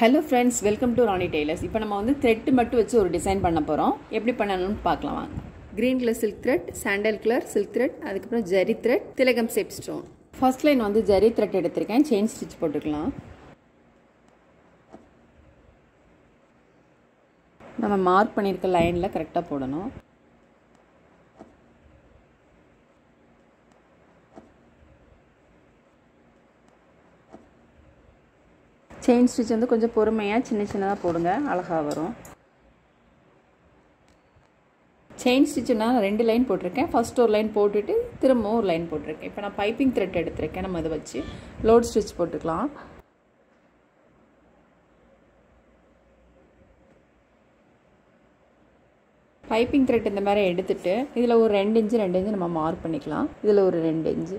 Hello friends, welcome to Ronnie Tailors. இப்போ நம்ம வந்து thread மட்டும் வச்சு ஒரு டிசைன் பண்ண போறோம். எப்படி பண்ணனும்னு பார்க்கலாம் வாங்க. Green color silk thread, sandal color silk thread, அதுக்கு அப்புறம் ஜரி thread, திலகம் shape stone. First line வந்து ஜரி thread எடுத்துர்க்கேன். chain stitch போட்டுக்கலாம். நம்ம மார்க் பண்ணிருக்க லைன்ல கரெக்ட்டா போடணும். chain stitch வந்து கொஞ்சம் பொறுமையா சின்னதா போடுங்க அழகா வரும் chain stitchனா ரெண்டு லைன் போட்டுருக்கேன் ஃபர்ஸ்ட் ஒரு லைன் போட்டுட்டு திரும்ப ஒரு லைன் போட்டுருக்கேன் இப்போ நான் பைப்பிங் thread எடுத்துர்க்கேன் நம்ம இத வச்சு லோட் ஸ்டிட்ச் போட்டுக்கலாம் பைப்பிங் thread இந்த மாதிரி எடுத்துட்டு இதுல ஒரு 2 இன்ச் நம்ம மார்க் பண்ணிக்கலாம் இதுல ஒரு 2 இன்ச்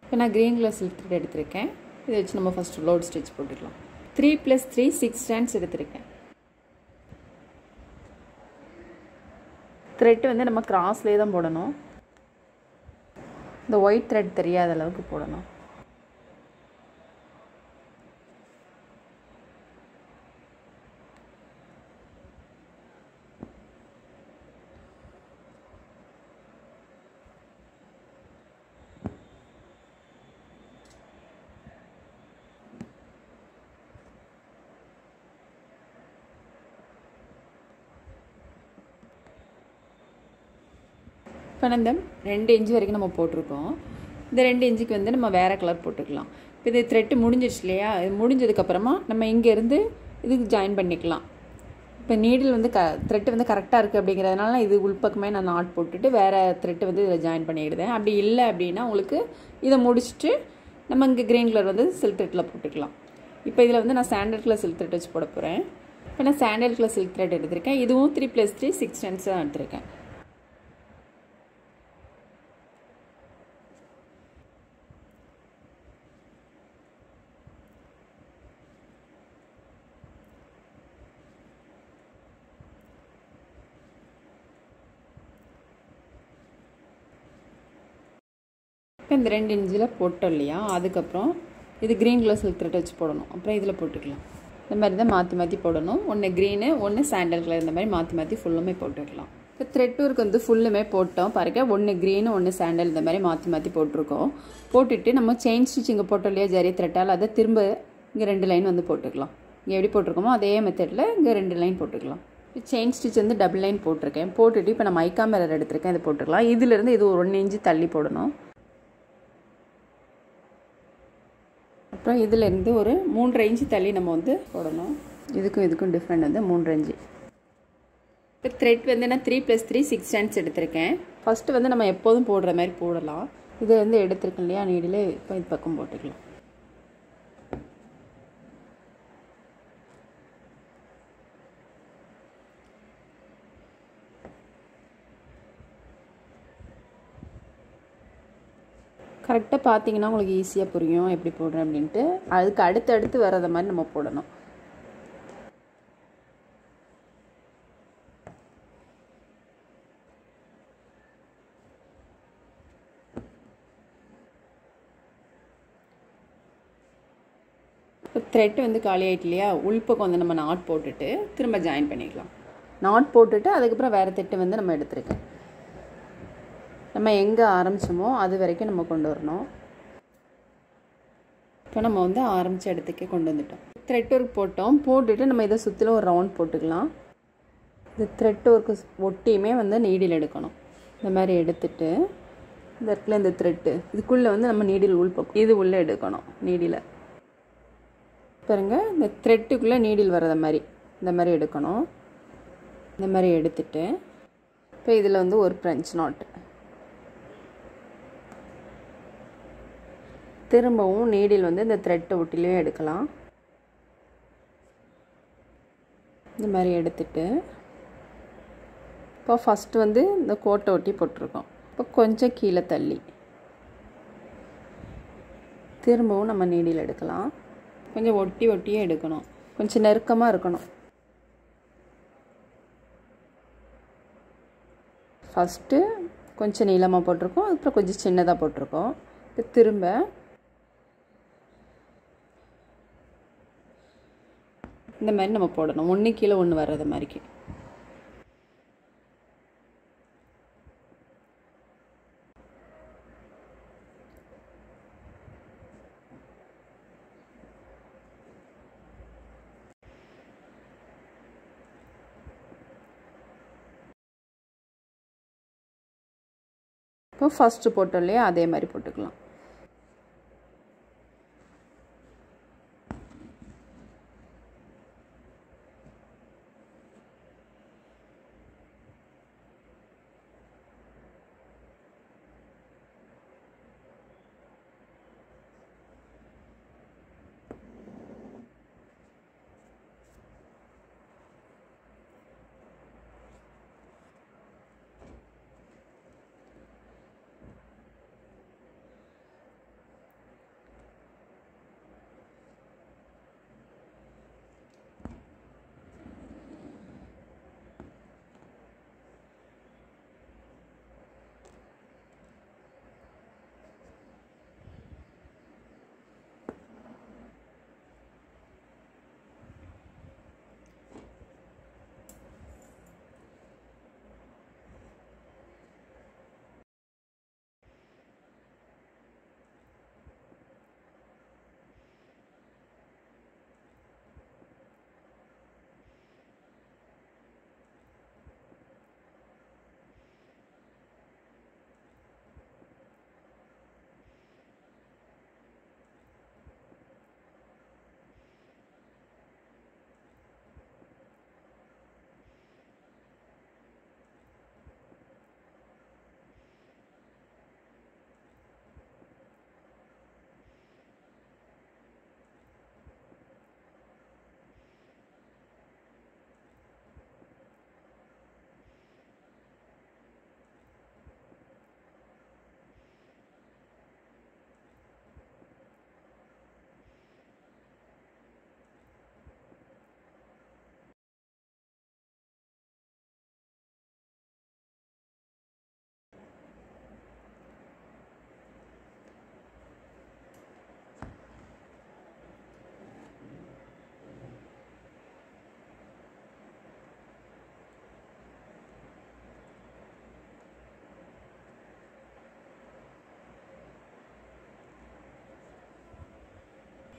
இப்போ நான் green color silk thread எடுத்துர்க்கேன் இத வச்சு நம்ம ஃபர்ஸ்ட் லோட் ஸ்டிட்ச் போட்டுக்கலாம் 3 + 3 6 strands எடுத்துர்க்கேன் thread வந்து நம்ம கிராஸ்லயே தான் போடணும் இந்த white thread தெரியாத அளவுக்கு போடணும் பனந்தம் 2 இன்ச் வரைக்கும் நம்ம போட்டுருக்கோம் இந்த 2 இன்ச்சுக்கு வந்து நம்ம வேற கலர் போட்டுக்கலாம் இப்போ இந்த thread முடிஞ்சிருச்சு இல்லையா இது முடிஞ்சதுக்கு அப்புறமா நம்ம இங்க இருந்து இதுக்கு ஜாயின் பண்ணிக்கலாம் இப்போ நீடில் வந்து thread வந்து கரெக்ட்டா இருக்கு அப்படிங்கறதனால இது உள்பக்கமே நான் நாட் போட்டுட்டு வேற thread வந்து இதல ஜாயின் பண்ணிடுறேன் அப்படி இல்ல அப்படினா உங்களுக்கு இத முடிச்சிட்டு நம்ம இங்க green color வந்து silk threadல போட்டுக்கலாம் இப்போ இதல வந்து நான் sandal color silk thread வச்சு போட போறேன் இப்போ நான் sandal color silk thread எடுத்துர்க்கேன் இதுவும் 3 + 3 6 strands தான் எடுத்துர்க்கேன் இந்த 2 இன்ச்ல போட்டோம் இல்லையா அதுக்கு அப்புறம் இது green color silk thread வச்சு போடணும் அப்புறம் இதல போட்டுக்கலாம் இந்த மாதிரி தான் மாத்தி போடணும் ஒன்னு green ஒன்னு sandal color இந்த மாதிரி மாத்தி ஃபுல்லுமே போட்டுக்கலாம் இந்த thread work வந்து ஃபுல்லுமே போட்டோம் பாருங்க ஒன்னு green ஒன்னு sandal இந்த மாதிரி மாத்தி போட்டுருக்கோம் போட்டுட்டு நம்ம chain stitching போட்டோம் இல்லையா ஜரி threadால அத திரும்ப இங்க ரெண்டு லைன் வந்து போட்டுக்கலாம் இங்க எப்படி போட்டுருக்கோமோ அதே மெத்தட்ல இங்க ரெண்டு லைன் போட்டுக்கலாம் chain stitch வந்து டபுள் லைன் போட்டுருக்கேன் போட்டுட்டு இப்போ நான் மைக்கா மிரர் எடுத்துர்க்கேன் இத போட்டுக்கலாம் இதில இருந்து இது 1 இன்ச் தள்ளி போடணும் அப்புறம் இதில இருந்து ஒரு 3 இன்ச் தள்ளி நம்ம வந்து போடணும் இதுக்கும் டிஃபரண்ட் வந்து 3 இன்ச் இப்போ thread வந்து நான் 3 + 3 6 strands எடுத்துர்க்கேன் ஃபர்ஸ்ட் வந்து நம்ம எப்போதும் போடுற மாதிரி போடலாம் இத வந்து எடுத்துர்க்கேன் இல்லையா நீடில இப்போ இந்த பக்கம் போட்டுக்கலாம் கரெக்ட்டா பாத்தீங்கன்னா உங்களுக்கு ஈஸியா புரியும் எப்படி போடுறேன் அப்படினு அதுக்கு அடுத்து வரத மாதிரி நம்ம போடணும் thread வந்து காலி ஆயிட்டு இல்லையா உள்பக்கம் வந்து நம்ம நாட் போட்டுட்டு திரும்ப ஜாயின் பண்ணிக்கலாம் நாட் போட்டுட்டு அதுக்கு அப்புறம் வேற thread வந்து நம்ம எடுத்துர்க்கேன் நம்ம எங்க ஆரம்பிச்சோமோ அது வரைக்கும் நம்ம கொண்டு வரணும் இப்போ நம்ம வந்து ஆரம்பிச்ச இடத்துக்கே கொண்டு வந்துட்டோம் thread work போட்டோம் போட்டுட்டு நம்ம இத சுத்தில ஒரு ரவுண்ட் போட்டுக்கலாம் இந்த thread work ஒட்டியுமே வந்து நீடில் எடுக்கணும் இந்த மாதிரி எடுத்துட்டு இந்த இடத்துல இந்த thread இதுக்குள்ள வந்து நம்ம நீடில் உள்பக்கம் இது உள்ள எடுக்கணும் நீடில பாருங்க இந்த threadக்குள்ள நீடில் வரத மாதிரி இந்த மாதிரி எடுக்கணும் இந்த மாதிரி எடுத்துட்டு இப்போ இதல வந்து ஒரு French knot திரும்பவும் நீடில் வந்து இந்த thread ஒட்டிலே எடுக்கலாம் இந்த மாதிரி எடுத்துட்டு இப்போ ஃபர்ஸ்ட் வந்து இந்த கோட்டை ஒட்டி போட்டுருக்கோம் இப்போ கொஞ்சம் கீழ தள்ளி திரும்பவும் நம்ம நீடில் எடுக்கலாம் கொஞ்சம் ஒட்டியே எடுக்கணும் கொஞ்சம் நெருக்கமா இருக்கணும் ஃபர்ஸ்ட் கொஞ்சம் நீளமா போட்டுருக்கோம் அப்புறம் கொஞ்சம் சின்னதா போட்டுருக்கோம் இப்போ திரும்ப இந்த மாதிரி நம்ம போடணும், ஒன்று கீழே ஒன்று வர்றது மாதிரிக்கு. இப்போ ஃபஸ்ட்டு போட்டோம் இல்லையா, அதே மாதிரி போட்டுக்கலாம்.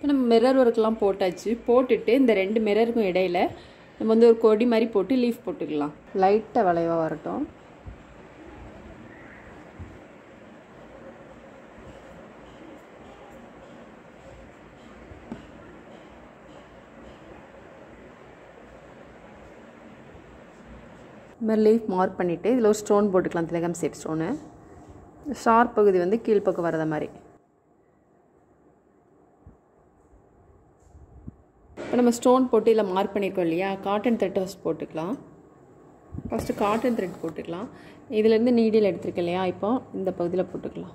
இப்போ நம்ம மிரர் ஒர்க்லாம் போட்டாச்சு. போட்டுட்டு இந்த 2 மிரருக்கும் இடையில நம்ம வந்து ஒரு கொடி மாதிரி போட்டு லீஃப் போட்டுக்கலாம். லைட்டாக வளைவாக வரட்டும். இந்த மாதிரி லீஃப் மார்க் பண்ணிவிட்டு இதில் ஒரு ஸ்டோன் போட்டுக்கலாம், திலகம் ஷேப் ஸ்டோனு. ஷார்ப் பகுதி வந்து கீழ்ப்பக்கம் வரத மாதிரி. இப்போ நம்ம ஸ்டோன் போட்டு இதில் மார்க் பண்ணியிருக்கோம் இல்லையா, காட்டன் த்ரெட் ஃபஸ்ட் போட்டுக்கலாம். ஃபஸ்ட்டு காட்டன் த்ரெட் போட்டுக்கலாம். இதிலேருந்து நீடில் எடுத்துருக்கேன் இல்லையா, இப்போ இந்த பகுதியில் போட்டுக்கலாம்.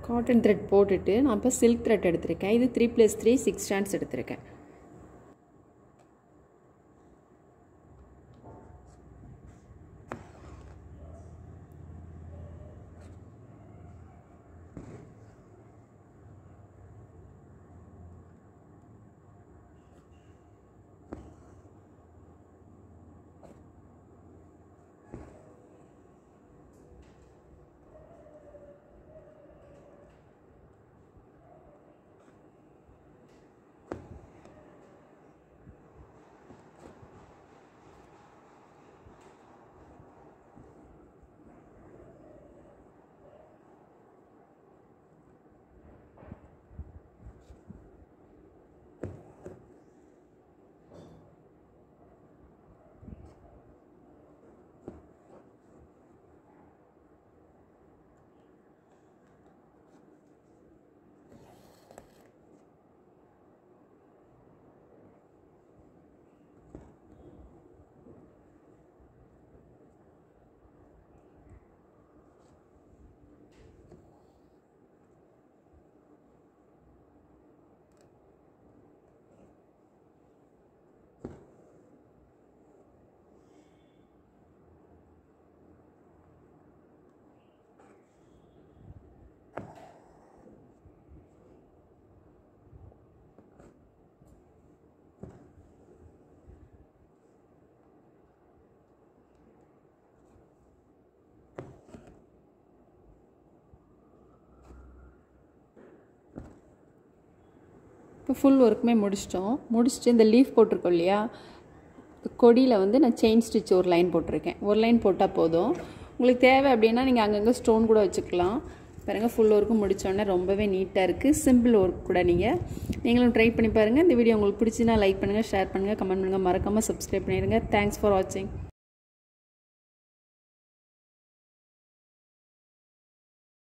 காட்டன் த்ரெட் போட்டுட்டு நான் இப்போ சில்க் த்ரெட் எடுத்திருக்கேன். இது 3+3 6 ஸ்டாண்ட்ஸ் எடுத்திருக்கேன். இப்போ ஃபுல் ஒர்க்குமே முடிச்சுட்டு இந்த லீஃப் போட்டிருக்கோம் இல்லையா, கொடியில் வந்து நான் செயின் ஸ்டிச் ஒரு லைன் போட்டிருக்கேன். ஒரு லைன் போட்டால் போதும். உங்களுக்கு தேவை அப்படின்னா நீங்கள் அங்கங்கே ஸ்டோன் கூட வச்சுக்கலாம். பாருங்கள், ஃபுல் ஒர்க்கும் முடித்தோடனே ரொம்பவே நீட்டாக இருக்குது. சிம்பிள் ஒர்க் கூட நீங்களும் ட்ரை பண்ணி பாருங்கள். இந்த வீடியோ உங்களுக்கு பிடிச்சின்னா லைக் பண்ணுங்கள், ஷேர் பண்ணுங்கள், கமெண்ட் பண்ணுங்கள், மறக்காமல் சப்ஸ்கிரைப் பண்ணிடுங்க. தேங்க்ஸ் ஃபார் வாட்சிங்.